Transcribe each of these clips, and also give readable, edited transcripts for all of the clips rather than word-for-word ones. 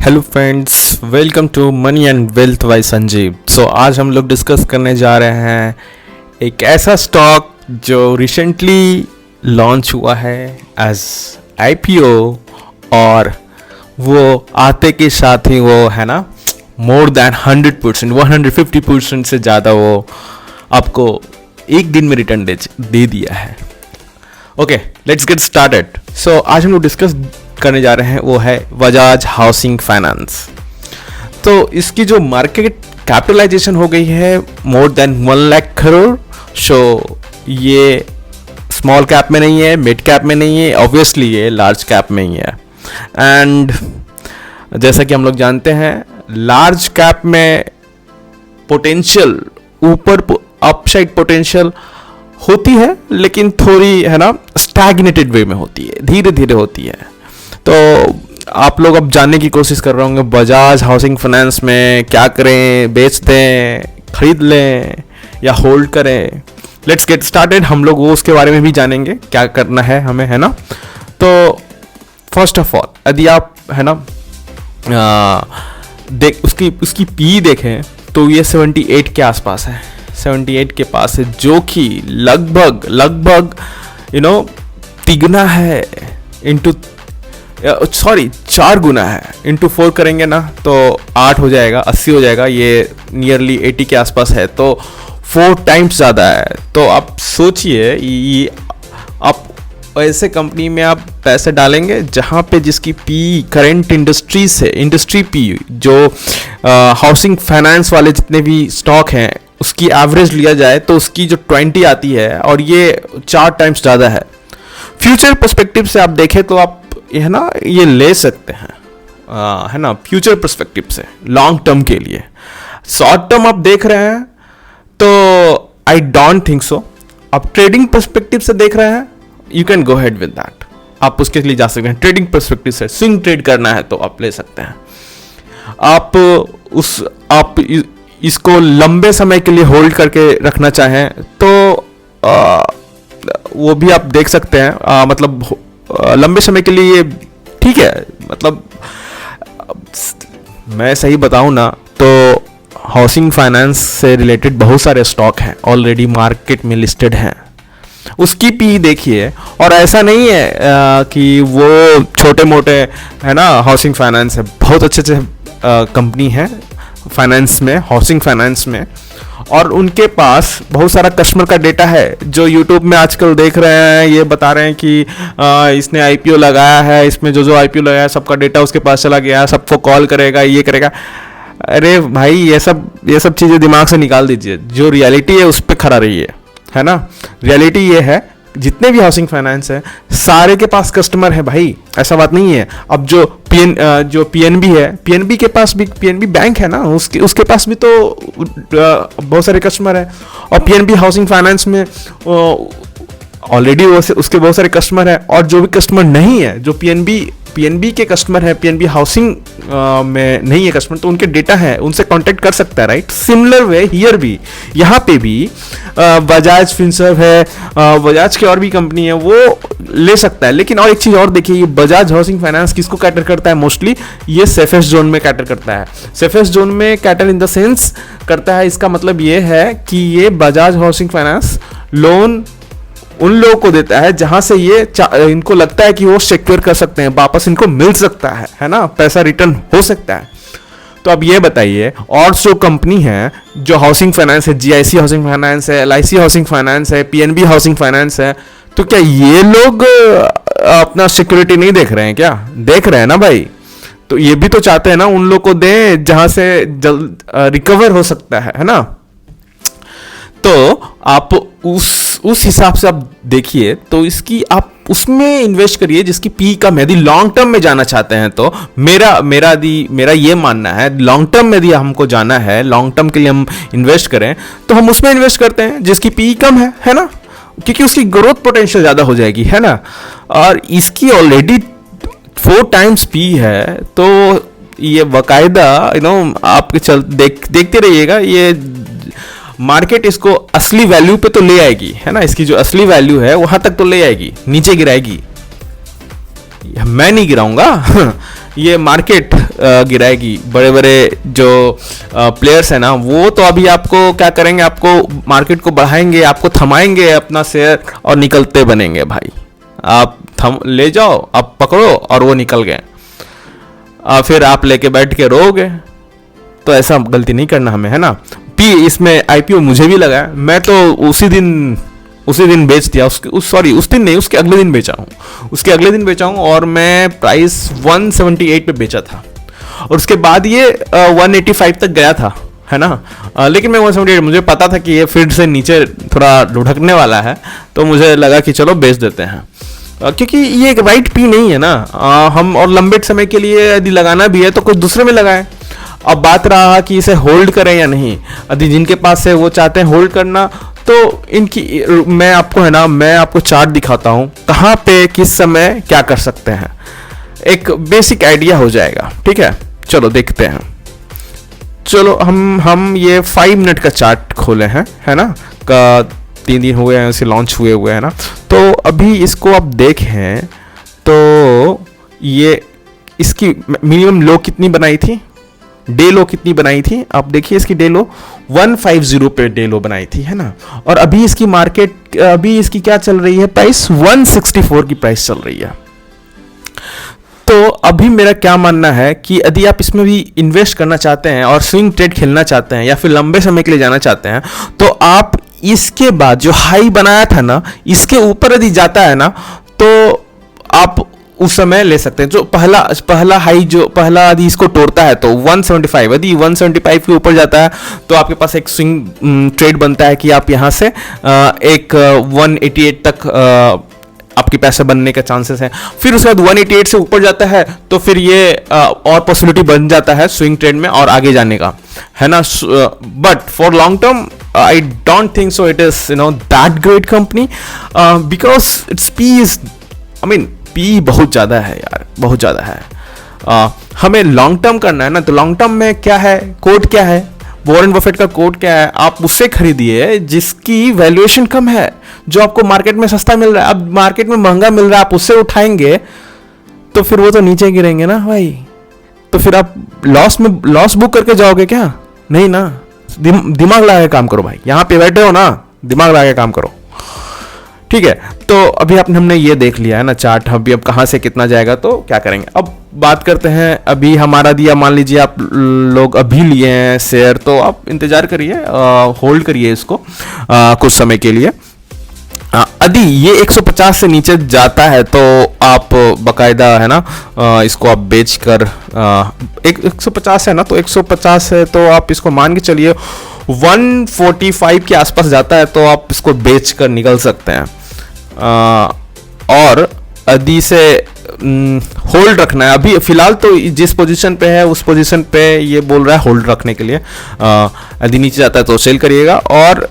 Hello friends, welcome to money and wealth by Sanjeev. So आज हम लोग डिस्कस करने जा रहे हैं एक ऐसा स्टॉक जो रिसेंटली लॉन्च हुआ है एज आईपीओ, और वो आते के साथ ही वो है ना मोर देन 100%, 150% से ज़्यादा वो आपको एक दिन में रिटर्न दे दिया है। Okay, let's get started. So आज हम लोग डिस्कस करने जा रहे हैं वो है बजाज हाउसिंग फाइनेंस। तो इसकी जो मार्केट कैपिटलाइजेशन हो गई है मोर देन 1 लाख करोड़। सो ये स्मॉल कैप में नहीं है, मिड कैप में नहीं है, ऑब्वियसली ये लार्ज कैप में ही है। एंड जैसा कि हम लोग जानते हैं, लार्ज कैप में पोटेंशियल ऊपर अपसाइड पोटेंशियल होती है, लेकिन थोड़ी है ना स्टैग्नेटेड वे में होती है, धीरे धीरे होती है। तो आप लोग अब जानने की कोशिश कर रहे होंगे बजाज हाउसिंग फाइनेंस में क्या करें, बेच दें, खरीद लें या होल्ड करें। Let's get started. हम लोग वो उसके बारे में भी जानेंगे क्या करना है हमें, है ना। तो फर्स्ट ऑफ ऑल यदि आप है ना उसकी पी देखें तो ये 78 के आसपास है, 78 के पास है, जो कि लगभग तिगुना है इंटू 4 गुना है। इंटू 4 करेंगे ना तो 8 हो जाएगा, 80 हो जाएगा। ये नियरली 80 के आसपास है, तो 4 टाइम्स ज़्यादा है। तो आप सोचिए, ये आप ऐसे कंपनी में आप पैसे डालेंगे जहाँ पे जिसकी पी करेंट इंडस्ट्री पी जो हाउसिंग फाइनेंस वाले जितने भी स्टॉक हैं उसकी एवरेज लिया जाए तो उसकी जो 20 आती है, और ये 4 टाइम्स ज़्यादा है। फ्यूचर पर्सपेक्टिव से आप देखें तो आप है ना ये ले सकते हैं, है ना, फ्यूचर पर्सपेक्टिव से लॉन्ग टर्म के लिए। शॉर्ट टर्म आप देख रहे हैं तो आई डोंट थिंक सो। आप ट्रेडिंग पर्सपेक्टिव से देख रहे हैं, you can go head with that, आप उसके लिए जा सकते हैं। ट्रेडिंग पर्सपेक्टिव से स्विंग ट्रेड करना है तो आप ले सकते हैं। आप इसको लंबे समय के लिए होल्ड करके रखना चाहें तो वो भी आप देख सकते हैं। मतलब लंबे समय के लिए ठीक है। मतलब मैं सही बताऊं ना तो हाउसिंग फाइनेंस से रिलेटेड बहुत सारे स्टॉक हैं ऑलरेडी मार्केट में लिस्टेड हैं। उसकी पी देखिए, और ऐसा नहीं है कि वो छोटे मोटे है ना हाउसिंग फाइनेंस है, बहुत अच्छे कंपनी है फाइनेंस में, हाउसिंग फाइनेंस में, और उनके पास बहुत सारा कस्टमर का डेटा है। जो यूट्यूब में आजकल देख रहे हैं, ये बता रहे हैं कि इसने आईपीओ लगाया है, इसमें जो आईपीओ लगाया है सबका डेटा उसके पास चला गया, सबको कॉल करेगा, ये करेगा। अरे भाई, ये सब चीज़ें दिमाग से निकाल दीजिए। जो रियलिटी है उस पर खड़ा रहिए, है ना। रियलिटी ये है, जितने भी हाउसिंग फाइनेंस है सारे के पास कस्टमर है भाई, ऐसा बात नहीं है। अब जो पीएनबी है, पीएनबी के पास भी, पीएनबी बैंक है ना, उसके पास भी तो बहुत सारे कस्टमर है। और पीएनबी हाउसिंग फाइनेंस में ऑलरेडी उसके बहुत सारे कस्टमर है। और जो भी कस्टमर नहीं है, जो पीएनबी के कस्टमर है, पीएनबी हाउसिंग में नहीं है कस्टमर, तो उनके डेटा है, उनसे कांटेक्ट कर सकता है, राइट। सिमिलर वे हियर भी, यहाँ पे भी बजाज फिनसर्व है, बजाज की और भी कंपनी है, वो ले सकता है। लेकिन और एक चीज़ और देखिए, ये बजाज हाउसिंग फाइनेंस किसको कैटर करता है मोस्टली? ये सेफेस्ट जोन में कैटर करता है। सेफेस्ट जोन में कैटर इन द सेंस करता है, इसका मतलब ये है कि ये बजाज हाउसिंग फाइनेंस लोन उन लोगों को देता है जहां से ये इनको लगता है कि वो सिक्योर कर सकते हैं, वापस इनको मिल सकता है ना, पैसा रिटर्न हो सकता है। तो अब ये बताइए, और जो कंपनी है जो हाउसिंग फाइनेंस है, जीआईसी हाउसिंग फाइनेंस है, एलआईसी हाउसिंग फाइनेंस है, पीएनबी हाउसिंग फाइनेंस है, तो क्या ये लोग अपना सिक्योरिटी नहीं देख रहे हैं? क्या देख रहे हैं ना भाई। तो ये भी तो चाहते हैं ना उन लोग को दें जहां से जल्द रिकवर हो सकता है ना। तो आप उस हिसाब से आप देखिए, तो इसकी आप उसमें इन्वेस्ट करिए जिसकी पी कम है। यदि लॉन्ग टर्म में जाना चाहते हैं तो मेरा ये मानना है, लॉन्ग टर्म में यदि हमको जाना है, लॉन्ग टर्म के लिए हम इन्वेस्ट करें तो हम उसमें इन्वेस्ट करते हैं जिसकी पी कम है ना, क्योंकि उसकी ग्रोथ पोटेंशियल ज़्यादा हो जाएगी, है ना। और इसकी ऑलरेडी 4 टाइम्स पी है, तो ये बाकायदा आप देखते रहिएगा, ये मार्केट इसको असली वैल्यू पे तो ले आएगी, है ना। इसकी जो असली वैल्यू है वहां तक तो ले आएगी, नीचे गिराएगी मैं नहीं गिराऊंगा ये मार्केट गिराएगी। बड़े बड़े जो प्लेयर्स हैं ना, वो तो अभी आपको क्या करेंगे, आपको मार्केट को बढ़ाएंगे, आपको थमाएंगे अपना शेयर और निकलते बनेंगे भाई। आप थम ले जाओ, आप पकड़ो और वो निकल गए, फिर आप लेके बैठ के रोओगे। तो ऐसा गलती नहीं करना हमें, है ना। इसमें आईपीओ मुझे भी लगा है, मैं तो उसी दिन बेच दिया। उस दिन नहीं, उसके अगले दिन बेचा हूँ और मैं प्राइस 178 पे बेचा था और उसके बाद ये 185 तक गया था, है ना। लेकिन मैं 178, मुझे पता था कि ये फिर से नीचे थोड़ा लुढ़कने वाला है, तो मुझे लगा कि चलो बेच देते हैं, क्योंकि ये एक राइट पी नहीं है ना। हम और लंबे समय के लिए यदि लगाना भी है तो कुछ दूसरे में लगाएं। अब बात रहा कि इसे होल्ड करें या नहीं, यदि जिनके पास है वो चाहते हैं होल्ड करना, तो इनकी मैं आपको चार्ट दिखाता हूं कहां पे किस समय क्या कर सकते हैं, एक बेसिक आइडिया हो जाएगा। ठीक है, चलो देखते हैं। चलो हम ये 5 मिनट का चार्ट खोले हैं, है ना। 3 दिन हुए हैं इसे लॉन्च हुए है ना। तो अभी इसको आप देखें तो ये इसकी मिनिमम लो कितनी बनाई थी, डे लो कितनी बनाई थी, आप देखिए इसकी डे लो 150 पे डे लो बनाई थी, है ना। और अभी इसकी मार्केट, अभी इसकी क्या चल रही है प्राइस, 164 की प्राइस चल रही है। तो अभी मेरा क्या मानना है कि यदि आप इसमें भी इन्वेस्ट करना चाहते हैं और स्विंग ट्रेड खेलना चाहते हैं या फिर लंबे समय के लिए जाना चाहते हैं, तो आप इसके बाद जो हाई बनाया था ना, इसके ऊपर यदि जाता है ना, तो आप उस समय ले सकते हैं। जो पहला हाई जो पहला यदि इसको तोड़ता है तो 175, यदि 175 के ऊपर जाता है तो आपके पास एक स्विंग ट्रेड बनता है कि आप यहाँ से एक 188 तक आपके पैसे बनने के चांसेस हैं। फिर उसके बाद 188 से ऊपर जाता है तो फिर ये और पॉसिबिलिटी बन जाता है स्विंग ट्रेड में और आगे जाने का, है ना। But for long term I don't think so it is that great company, because it's P is P बहुत ज़्यादा है यार, बहुत ज़्यादा है। हमें लॉन्ग टर्म करना है ना, तो लॉन्ग टर्म में क्या है, कोड क्या है, वॉरेन बफेट का कोड क्या है, आप उससे खरीदिए जिसकी वैल्यूएशन कम है, जो आपको मार्केट में सस्ता मिल रहा है। अब मार्केट में महंगा मिल रहा है, आप उससे उठाएंगे तो फिर वो तो नीचे गिरेंगे ना भाई। तो फिर आप लॉस बुक करके जाओगे क्या, नहीं ना। दिमाग लगा के काम करो भाई, यहाँ पे बैठे हो ना, दिमाग लगा के काम करो। ठीक है, तो अभी हमने ये देख लिया है ना चार्ट, अभी अब कहाँ से कितना जाएगा तो क्या करेंगे। अब बात करते हैं, अभी हमारा दिया, मान लीजिए आप लोग अभी लिए हैं शेयर, तो आप इंतजार करिए, होल्ड करिए इसको कुछ समय के लिए। यदि ये 150 से नीचे जाता है तो आप बकायदा, है ना, इसको आप बेच कर 150 है ना, तो 150 है तो आप इसको मान के चलिए 145 के आसपास जाता है तो आप इसको बेच कर निकल सकते हैं। और यदि से होल्ड रखना है, अभी फिलहाल तो जिस पोजीशन पे है उस पोजीशन पे ये बोल रहा है होल्ड रखने के लिए। यदि नीचे जाता है तो सेल करिएगा, और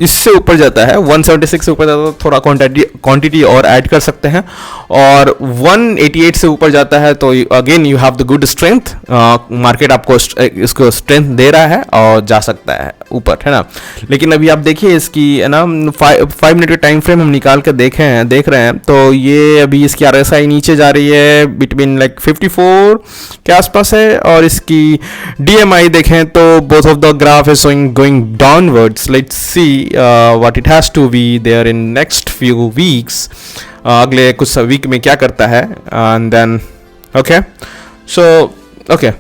इससे ऊपर जाता है 176 से ऊपर जाता है तो थोड़ा क्वांटिटी और ऐड कर सकते हैं, और 188 से ऊपर जाता है तो again you have the good strength, market आपको इसको स्ट्रेंथ दे रहा है और जा सकता है ऊपर, है ना। लेकिन अभी आप देखिए इसकी, है ना, 5 मिनट का टाइम फ्रेम हम निकाल कर देख रहे हैं तो ये अभी इसकी RSI नीचे जा रही है बिटवीन लाइक 54 के आसपास है, और इसकी DMI देखें तो both of the graph is going downwards. Let's see what it has to be there in next few weeks, अगले कुछ वीक में क्या करता है, and then okay, so okay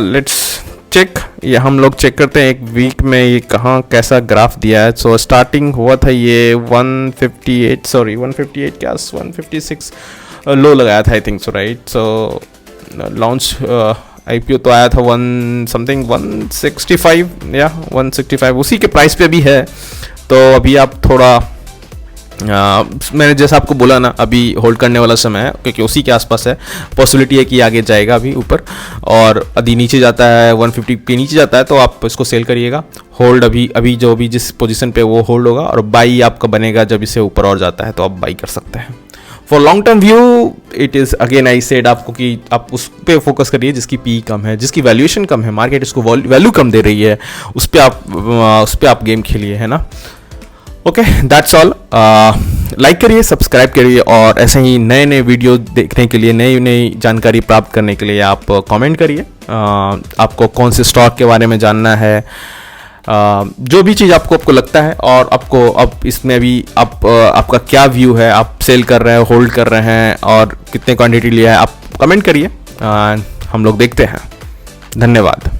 let's check. ये हम लोग चेक करते हैं एक वीक में ये कहाँ कैसा ग्राफ दिया है। सो स्टार्टिंग हुआ था ये 158 क्या 156 लो लगाया था, I think so, right. So launch IPO तो आया था 165 या 165, उसी के प्राइस पे भी है। तो अभी आप थोड़ा मैंने जैसा आपको बोला ना, अभी होल्ड करने वाला समय है क्योंकि उसी के आसपास है, पॉसिबिलिटी है कि आगे जाएगा अभी ऊपर, और यदि नीचे जाता है 150 पे नीचे जाता है तो आप इसको सेल करिएगा। होल्ड अभी जो भी जिस पोजीशन पे वो होल्ड होगा, और बाई आपका बनेगा जब इसे ऊपर और जाता है तो आप बाई कर सकते हैं। For long term view it is again I said आपको कि आप उस पर फोकस करिए जिसकी पी कम है, जिसकी वैल्यूएशन कम है, मार्केट इसको वैल्यू कम दे रही है, उस पर आप गेम खेलिए, है ना। Okay, that's all. लाइक करिए, सब्सक्राइब करिए, और ऐसे ही नए नए वीडियो देखने के लिए, नई नई जानकारी प्राप्त करने के लिए आप कमेंट करिए। आपको कौन से स्टॉक के बारे में जानना है, जो भी चीज़ आपको लगता है, और आपको अब इसमें भी आपका क्या व्यू है, आप सेल कर रहे हैं, होल्ड कर रहे हैं, और कितने क्वांटिटी लिया है, आप कमेंट करिए। हम लोग देखते हैं। धन्यवाद।